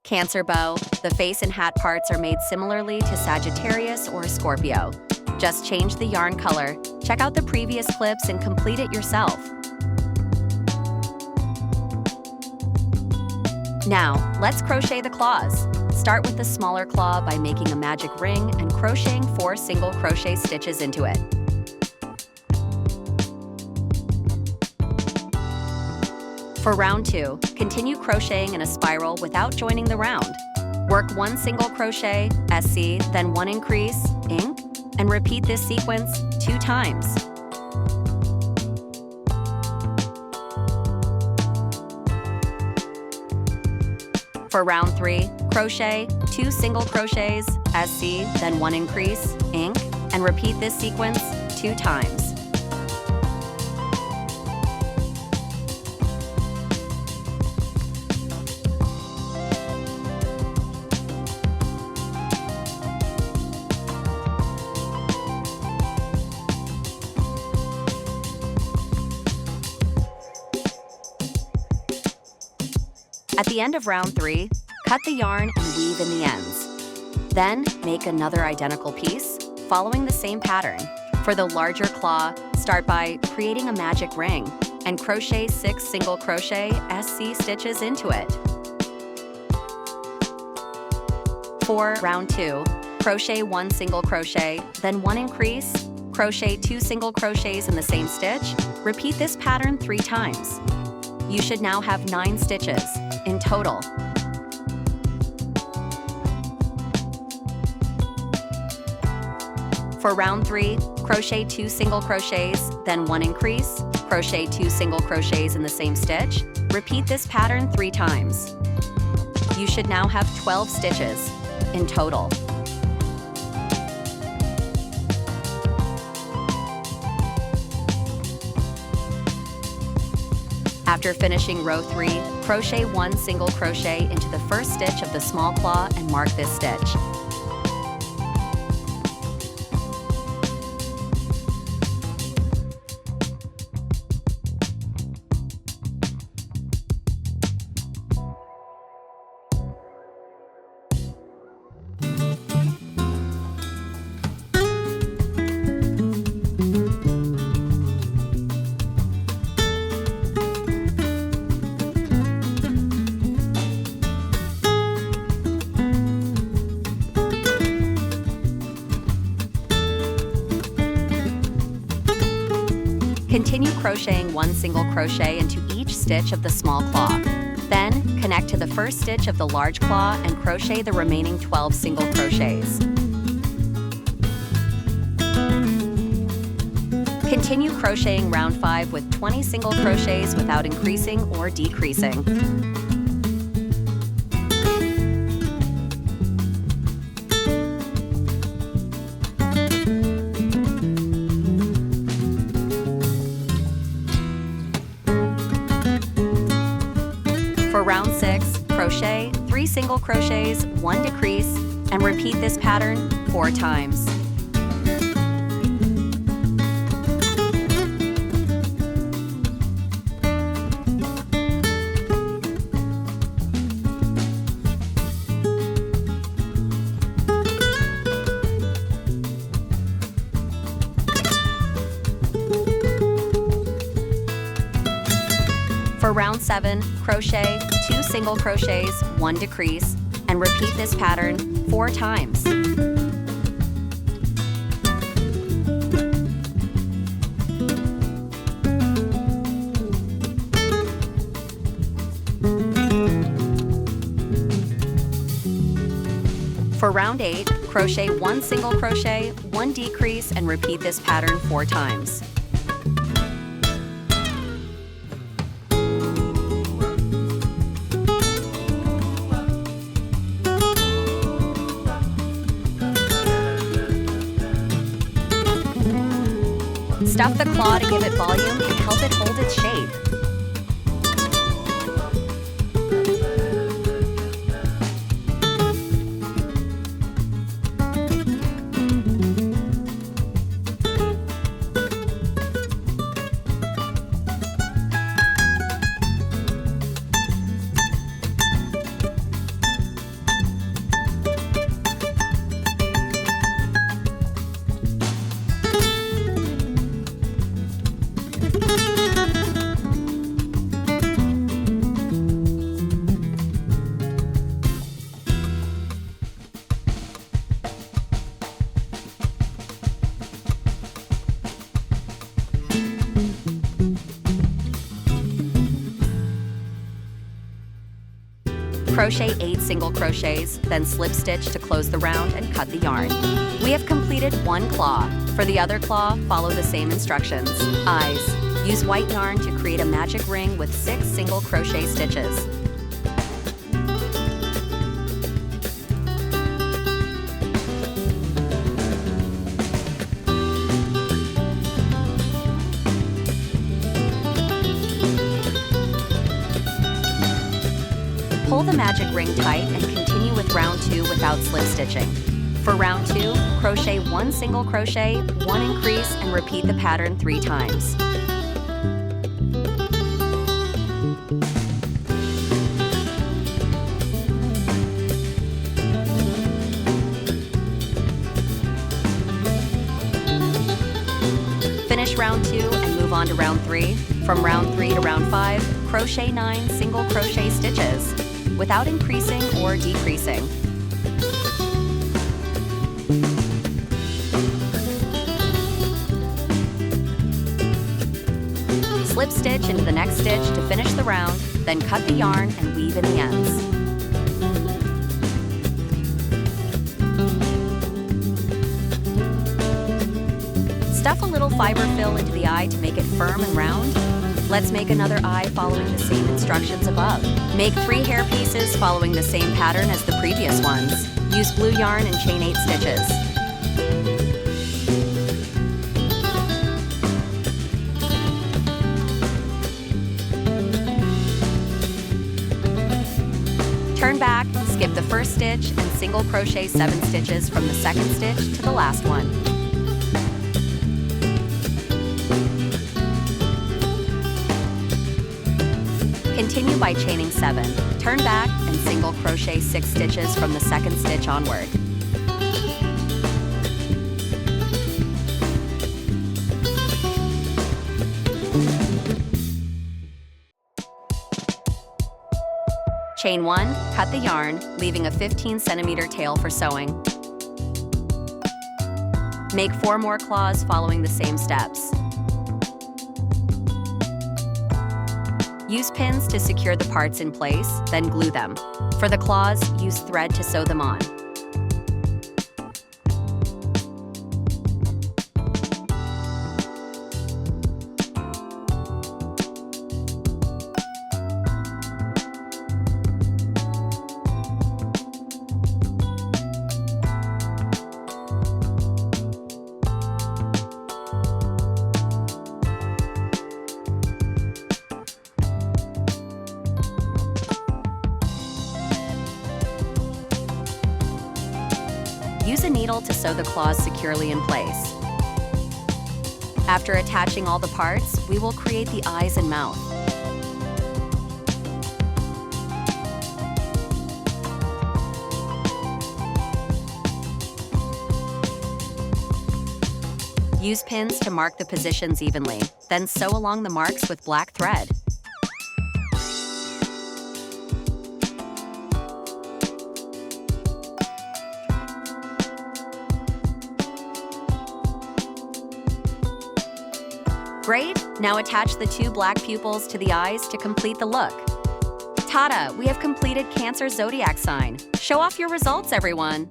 Cancer bow, the face and hat parts are made similarly to Sagittarius or Scorpio. Just change the yarn color, check out the previous clips and complete it yourself. Now, let's crochet the claws. Start with the smaller claw by making a magic ring and crocheting 4 single crochet stitches into it. For round 2, continue crocheting in a spiral without joining the round. Work 1 single crochet, SC, then 1 increase, ink, and repeat this sequence 2 times. For round 3, crochet 2 single crochets, SC, then 1 increase, ink, and repeat this sequence 2 times. At the end of round 3, cut the yarn and weave in the ends. Then, make another identical piece, following the same pattern. For the larger claw, start by creating a magic ring and crochet 6 single crochet SC stitches into it. For round 2, crochet 1 single crochet, then 1 increase, crochet 2 single crochets in the same stitch. Repeat this pattern 3 times. You should now have 9 stitches in total. For round 3, crochet 2 single crochets, then 1 increase, crochet 2 single crochets in the same stitch. Repeat this pattern 3 times. You should now have 12 stitches in total. After finishing row 3, crochet 1 single crochet into the first stitch of the small claw and mark this stitch. Continue crocheting 1 single crochet into each stitch of the small claw. Then, connect to the first stitch of the large claw and crochet the remaining 12 single crochets. Continue crocheting round 5 with 20 single crochets without increasing or decreasing. For round 6, crochet 3 single crochets, 1 decrease, and repeat this pattern 4 times. For round 7, crochet 2 single crochets, 1 decrease, and repeat this pattern 4 times. For round 8, crochet 1 single crochet, 1 decrease, and repeat this pattern 4 times. Stuff the claw to give it volume and help it hold its shape. Crochet 8 single crochets, then slip stitch to close the round and cut the yarn. We have completed one claw. For the other claw, follow the same instructions. Eyes. Use white yarn to create a magic ring with 6 single crochet stitches. Pull the magic ring tight and continue with round 2 without slip stitching. For round 2, crochet 1 single crochet, 1 increase, and repeat the pattern 3 times. Finish round 2 and move on to round 3. From round 3 to round 5, crochet 9 single crochet stitches, without increasing or decreasing. Slip stitch into the next stitch to finish the round, then cut the yarn and weave in the ends. Stuff a little fiber fill into the eye to make it firm and round. Let's make another eye following the same instructions above. Make 3 hair pieces following the same pattern as the previous ones. Use blue yarn and chain 8 stitches. Turn back, skip the first stitch, and single crochet 7 stitches from the second stitch to the last one. Continue by chaining 7. Turn back and single crochet 6 stitches from the second stitch onward. Chain 1, cut the yarn, leaving a 15cm tail for sewing. Make 4 more claws following the same steps. Use pins to secure the parts in place, then glue them. For the claws, use thread to sew them on. Use a needle to sew the claws securely in place. After attaching all the parts, we will create the eyes and mouth. Use pins to mark the positions evenly, then sew along the marks with black thread. Great! Now attach the 2 black pupils to the eyes to complete the look. Ta-da! We have completed Cancer Zodiac sign. Show off your results, everyone!